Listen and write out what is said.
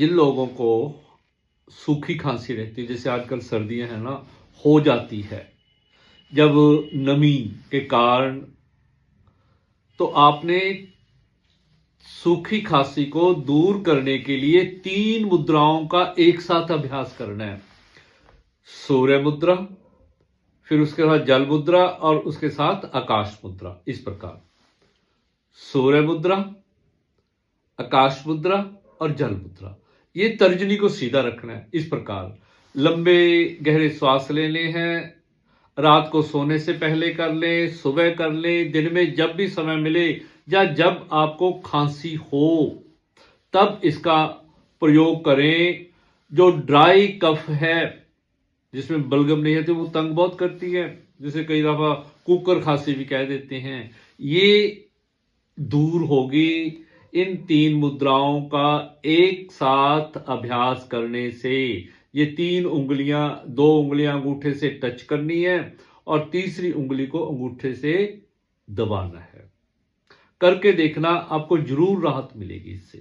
जिन लोगों को सूखी खांसी रहती है, जैसे आजकल सर्दियां हैं ना, हो जाती है जब नमी के कारण, तो आपने सूखी खांसी को दूर करने के लिए 3 मुद्राओं का एक साथ अभ्यास करना है। सूर्य मुद्रा, फिर उसके बाद जल मुद्रा और उसके साथ आकाश मुद्रा। इस प्रकार सूर्य मुद्रा, आकाश मुद्रा और जल मुद्रा। ये तर्जनी को सीधा रखना है। इस प्रकार लंबे गहरे श्वास लेने हैं। रात को सोने से पहले कर लें, सुबह कर लें, दिन में जब भी समय मिले या जब आपको खांसी हो तब इसका प्रयोग करें। जो ड्राई कफ है, जिसमें बलगम नहीं है, तो वो तंग बहुत करती है, जिसे कई दफा कुकर खांसी भी कह देते हैं, ये दूर होगी इन 3 मुद्राओं का एक साथ अभ्यास करने से। ये 3 उंगलियां, 2 उंगलियां अंगूठे से टच करनी है और तीसरी उंगली को अंगूठे से दबाना है। करके देखना, आपको जरूर राहत मिलेगी इससे।